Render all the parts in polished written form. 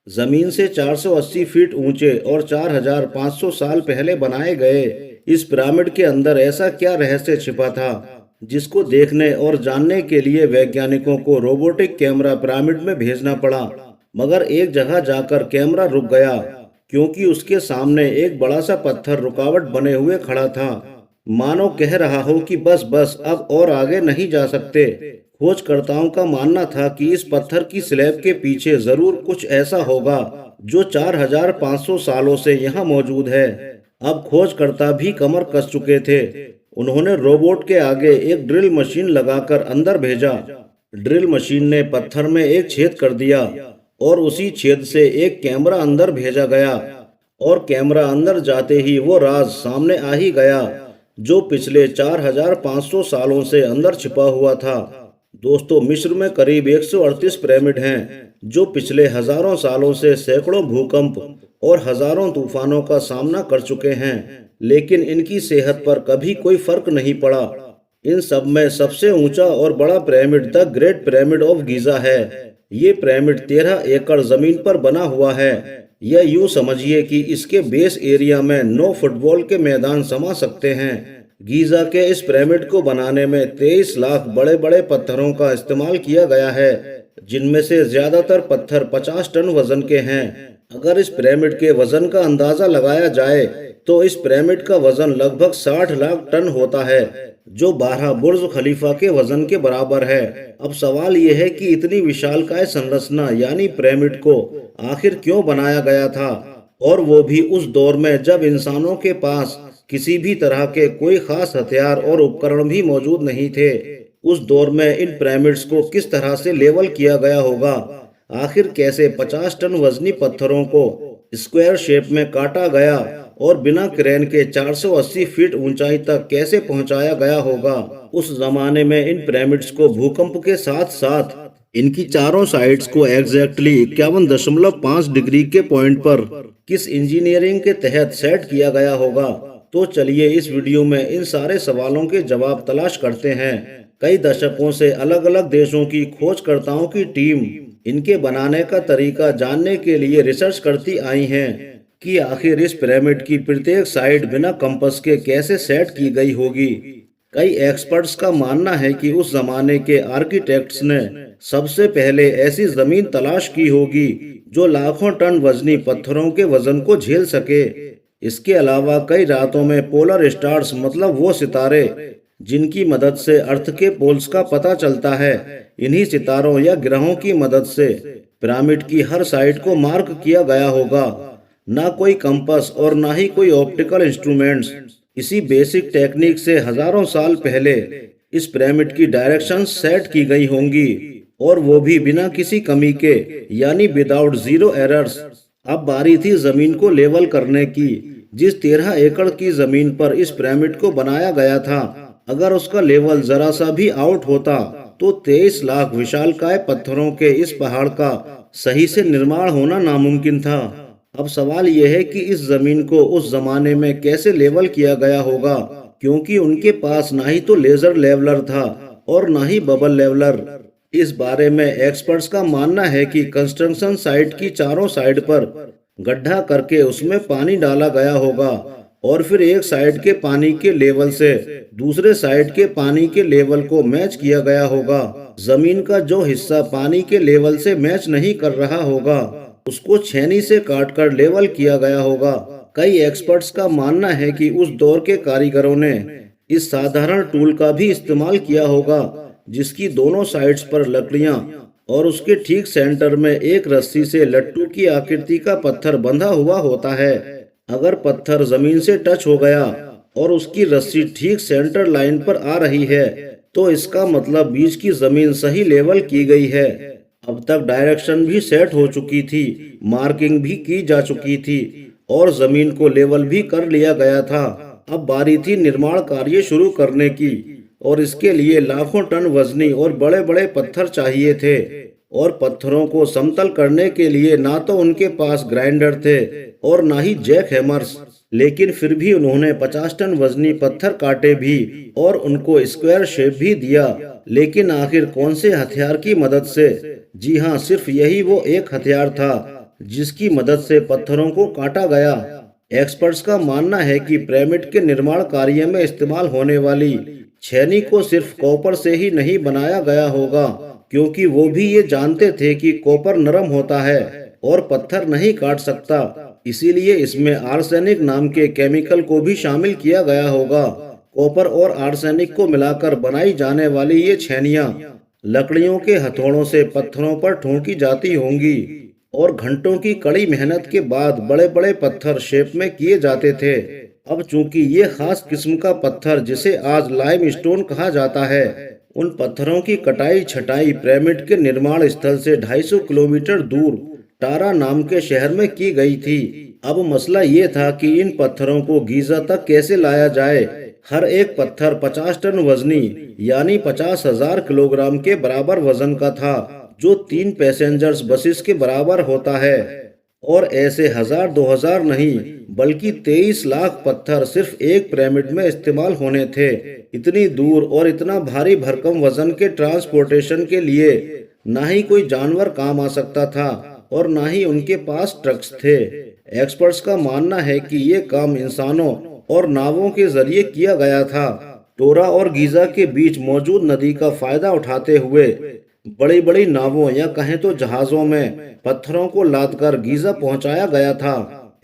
जमीन से 480 फीट ऊंचे और 4500 साल पहले बनाए गए इस पिरामिड के अंदर ऐसा क्या रहस्य छिपा था, जिसको देखने और जानने के लिए वैज्ञानिकों को रोबोटिक कैमरा पिरामिड में भेजना पड़ा। मगर एक जगह जाकर कैमरा रुक गया, क्योंकि उसके सामने एक बड़ा सा पत्थर रुकावट बने हुए खड़ा था, मानो कह रहा हो कि बस बस अब और आगे नहीं जा सकते। खोजकर्ताओं का मानना था कि इस पत्थर की स्लैब के पीछे जरूर कुछ ऐसा होगा जो 4500 सालों से यहाँ मौजूद है। अब खोजकर्ता भी कमर कस चुके थे। उन्होंने रोबोट के आगे एक ड्रिल मशीन लगाकर अंदर भेजा। ड्रिल मशीन ने पत्थर में एक छेद कर दिया और उसी छेद से एक कैमरा अंदर भेजा गया, और कैमरा अंदर जाते ही वो राज सामने आ ही गया जो पिछले 4500 सालों से अंदर छिपा हुआ था। दोस्तों, मिस्र में करीब 138 पिरामिड हैं जो पिछले हजारों सालों से सैकड़ों भूकंप और हजारों तूफानों का सामना कर चुके हैं, लेकिन इनकी सेहत पर कभी कोई फर्क नहीं पड़ा। इन सब में सबसे ऊंचा और बड़ा pyramid the great pyramid of Giza है। ये पिरामिड 13 एकड़ जमीन पर बना हुआ है। यह यूं समझिए कि इसके बेस एरिया में 9 फुटबॉल के मैदान समा सकते हैं। गीजा के इस पिरामिड को बनाने में 23 लाख बड़े बड़े पत्थरों का इस्तेमाल किया गया है, जिनमें से ज्यादातर पत्थर 50 टन वजन के हैं। अगर इस पिरामिड के वजन का अंदाजा लगाया जाए तो इस पिरामिड का वजन लगभग 60 लाख टन होता है, जो 12 बुर्ज खलीफा के वजन के बराबर है। अब सवाल यह है कि इतनी विशालकाय संरचना यानी पिरामिड को आखिर क्यों बनाया गया था, और वो भी उस दौर में जब इंसानों के पास किसी भी तरह के कोई खास हथियार और उपकरण भी मौजूद नहीं थे। उस दौर में इन पिरामिड्स को किस तरह से लेवल किया गया होगा? आखिर कैसे 50 टन वजनी पत्थरों को स्क्वायर शेप में काटा गया और बिना क्रेन के 480 फीट ऊंचाई तक कैसे पहुंचाया गया होगा? उस जमाने में इन पिरामिड्स को भूकंप के साथ साथ इनकी चारों साइड्स को एग्जैक्टली 51.5 डिग्री के पॉइंट पर किस इंजीनियरिंग के तहत सेट किया गया होगा? तो चलिए इस वीडियो में इन सारे सवालों के जवाब तलाश करते हैं। कई दशकों से अलग अलग देशों की खोजकर्ताओं की टीम इनके बनाने का तरीका जानने के लिए रिसर्च करती आई हैं कि आखिर इस पिरामिड की प्रत्येक साइड बिना कंपास के कैसे सेट की गई होगी। कई एक्सपर्ट्स का मानना है कि उस जमाने के आर्किटेक्ट्स ने सबसे पहले ऐसी जमीन तलाश की होगी जो लाखों टन वजनी पत्थरों के वजन को झेल सके। इसके अलावा कई रातों में पोलर स्टार्स, मतलब वो सितारे जिनकी मदद से अर्थ के पोल्स का पता चलता है, इन्हीं सितारों या ग्रहों की मदद से पिरामिड की हर साइड को मार्क किया गया होगा। ना कोई कंपास और ना ही कोई ऑप्टिकल इंस्ट्रूमेंट्स। इसी बेसिक टेक्निक से हजारों साल पहले इस पिरामिड की डायरेक्शन सेट की गई होंगी, और वो भी बिना किसी कमी के, यानी विदाउट जीरो एरर्स। अब बारी थी जमीन को लेवल करने की। जिस 13 एकड़ की जमीन पर इस पिरामिड को बनाया गया था, अगर उसका लेवल जरा सा भी आउट होता तो 23 लाख विशालकाय पत्थरों के इस पहाड़ का सही से निर्माण होना नामुमकिन था। अब सवाल यह है कि इस जमीन को उस जमाने में कैसे लेवल किया गया होगा, क्योंकि उनके पास ना ही तो लेजर लेवलर था और ना ही बबल लेवलर। इस बारे में एक्सपर्ट्स का मानना है कि कंस्ट्रक्शन साइट की चारों साइड पर गड्ढा करके उसमें पानी डाला गया होगा, और फिर एक साइड के पानी के लेवल से दूसरे साइड के पानी के लेवल को मैच किया गया होगा। जमीन का जो हिस्सा पानी के लेवल से मैच नहीं कर रहा होगा, उसको छेनी से काटकर लेवल किया गया होगा। कई एक्सपर्ट्स का मानना है कि उस दौर के कारीगरों ने इस साधारण टूल का भी इस्तेमाल किया होगा, जिसकी दोनों साइड्स पर लकड़ियां और उसके ठीक सेंटर में एक रस्सी से लट्टू की आकृति का पत्थर बंधा हुआ होता है। अगर पत्थर जमीन से टच हो गया और उसकी रस्सी ठीक सेंटर लाइन पर आ रही है, तो इसका मतलब बीच की जमीन सही लेवल की गई है। अब तक डायरेक्शन भी सेट हो चुकी थी, मार्किंग भी की जा चुकी थी और जमीन को लेवल भी कर लिया गया था। अब बारी थी निर्माण कार्य शुरू करने की, और इसके लिए लाखों टन वजनी और बड़े बड़े पत्थर चाहिए थे। और पत्थरों को समतल करने के लिए ना तो उनके पास ग्राइंडर थे और ना ही जैक हैमर्स, लेकिन फिर भी उन्होंने 50 टन वजनी पत्थर काटे भी और उनको स्क्वायर शेप भी दिया। लेकिन आखिर कौन से हथियार की मदद से? जी हाँ, सिर्फ यही वो एक हथियार था जिसकी मदद से पत्थरों को काटा गया। एक्सपर्ट्स का मानना है कि पिरामिड के निर्माण कार्य में इस्तेमाल होने वाली छेनी को सिर्फ कॉपर से ही नहीं बनाया गया होगा, क्योंकि वो भी ये जानते थे कि कॉपर नरम होता है और पत्थर नहीं काट सकता। इसीलिए इसमें आर्सेनिक नाम के केमिकल को भी शामिल किया गया होगा। कॉपर और आर्सेनिक को मिलाकर बनाई जाने वाली ये छेनियां लकड़ियों के हथौड़ों से पत्थरों पर ठोकी जाती होंगी और घंटों की कड़ी मेहनत के बाद बड़े बड़े पत्थर शेप में किए जाते थे। अब चूंकि ये खास किस्म का पत्थर जिसे आज लाइम स्टोन कहा जाता है, उन पत्थरों की कटाई छटाई पिरामिड के निर्माण स्थल से 250 किलोमीटर दूर टारा नाम के शहर में की गई थी। अब मसला ये था कि इन पत्थरों को गीजा तक कैसे लाया जाए। हर एक पत्थर 50 टन वजनी यानी 50,000 किलोग्राम के बराबर वजन का था, जो 3 पैसेंजर्स बसेस के बराबर होता है। और ऐसे 1000-2000 नहीं बल्कि 23 लाख पत्थर सिर्फ एक पिरामिड में इस्तेमाल होने थे। इतनी दूर और इतना भारी भरकम वजन के ट्रांसपोर्टेशन के लिए ना ही कोई जानवर काम आ सकता था और ना ही उनके पास ट्रक्स थे। एक्सपर्ट्स का मानना है कि ये काम इंसानों और नावों के जरिए किया गया था। टोरा और गीजा के बीच मौजूद नदी का फायदा उठाते हुए बड़ी बड़ी नावों या कहें तो जहाजों में पत्थरों को लादकर गीजा पहुंचाया गया था।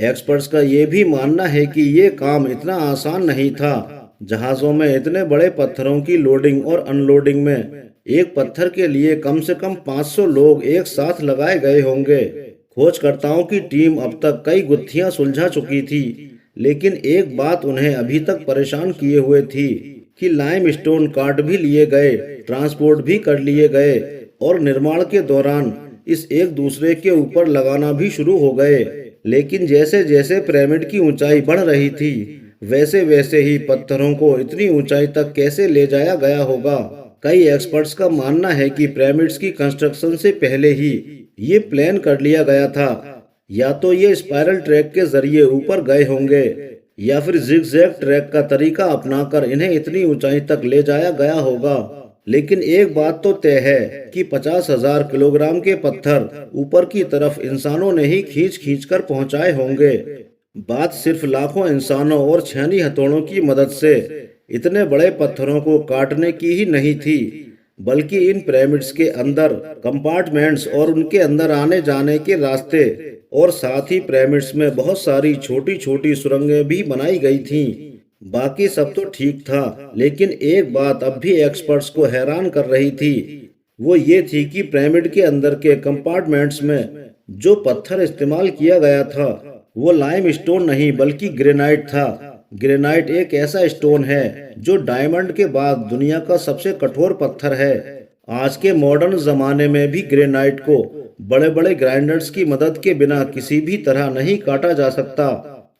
एक्सपर्ट्स का ये भी मानना है कि ये काम इतना आसान नहीं था। जहाजों में इतने बड़े पत्थरों की लोडिंग और अनलोडिंग में एक पत्थर के लिए कम से कम 500 लोग एक साथ लगाए गए होंगे। खोजकर्ताओं की टीम अब तक कई गुत्थियां सुलझा चुकी थी, लेकिन एक बात उन्हें अभी तक परेशान किए हुए थी कि लाइम स्टोन काट भी लिए गए, ट्रांसपोर्ट भी कर लिए गए और निर्माण के दौरान इस एक दूसरे के ऊपर लगाना भी शुरू हो गए। लेकिन जैसे जैसे पिरामिड की ऊंचाई बढ़ रही थी, वैसे वैसे ही पत्थरों को इतनी ऊंचाई तक कैसे ले जाया गया होगा। कई एक्सपर्ट्स का मानना है कि पिरामिड्स की कंस्ट्रक्शन से पहले ही ये प्लान कर लिया गया था। या तो ये स्पाइरल ट्रैक के जरिए ऊपर गए होंगे या फिर जिगजैग ट्रैक का तरीका अपनाकर इन्हें इतनी ऊंचाई तक ले जाया गया होगा। लेकिन एक बात तो तय है कि 50,000 किलोग्राम के पत्थर ऊपर की तरफ इंसानों ने ही खींच खींच कर पहुंचाए होंगे। बात सिर्फ लाखों इंसानों और छेनी हथौड़ों की मदद से इतने बड़े पत्थरों को काटने की ही नहीं थी, बल्कि इन पिरामिड्स के अंदर कंपार्टमेंट्स और उनके अंदर आने जाने के रास्ते और साथ ही पिरामिड्स में बहुत सारी छोटी छोटी सुरंगें भी बनाई गई थीं। बाकी सब तो ठीक था, लेकिन एक बात अब भी एक्सपर्ट्स को हैरान कर रही थी। वो ये थी कि पिरामिड के अंदर के कंपार्टमेंट्स में जो पत्थर इस्तेमाल किया गया था वो लाइम स्टोन नहीं बल्कि ग्रेनाइट था। ग्रेनाइट एक ऐसा स्टोन है जो डायमंड के बाद दुनिया का सबसे कठोर पत्थर है। आज के मॉडर्न जमाने में भी ग्रेनाइट को बड़े बड़े ग्राइंडर्स की मदद के बिना किसी भी तरह नहीं काटा जा सकता।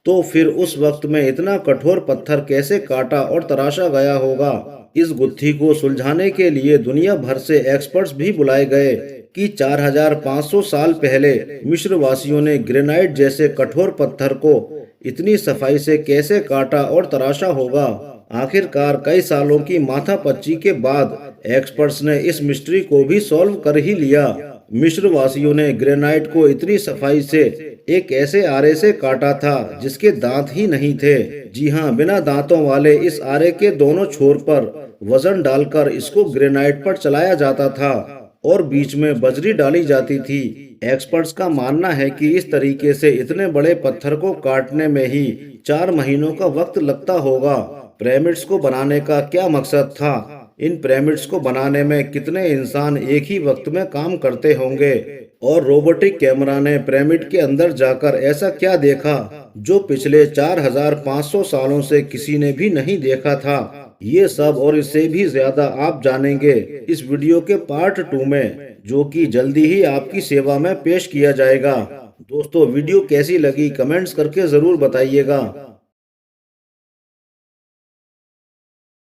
तो फिर उस वक्त में इतना कठोर पत्थर कैसे काटा और तराशा गया होगा। इस गुत्थी को सुलझाने के लिए दुनिया भर से एक्सपर्ट्स भी बुलाए गए कि 4500 साल पहले मिस्र वासियों ने ग्रेनाइट जैसे कठोर पत्थर को इतनी सफाई से कैसे काटा और तराशा होगा। आखिरकार कई सालों की माथापच्ची के बाद एक्सपर्ट्स ने इस मिस्ट्री को भी सॉल्व कर ही लिया। मिस्र वासियों ने ग्रेनाइट को इतनी सफाई से एक ऐसे आरे से काटा था जिसके दांत ही नहीं थे। जी हाँ, बिना दांतों वाले इस आरे के दोनों छोर पर वजन डालकर इसको ग्रेनाइट पर चलाया जाता था और बीच में बजरी डाली जाती थी। एक्सपर्ट्स का मानना है कि इस तरीके से इतने बड़े पत्थर को काटने में ही 4 महीनों का वक्त लगता होगा। पिरामिड्स को बनाने का क्या मकसद था? इन पिरामिड्स को बनाने में कितने इंसान एक ही वक्त में काम करते होंगे? और रोबोटिक कैमरा ने पिरामिड के अंदर जाकर ऐसा क्या देखा जो पिछले 4500 सालों से किसी ने भी नहीं देखा था? ये सब और इससे भी ज्यादा आप जानेंगे इस वीडियो के पार्ट 2 में, जो कि जल्दी ही आपकी सेवा में पेश किया जाएगा। दोस्तों, वीडियो कैसी लगी कमेंट्स करके जरूर बताइएगा।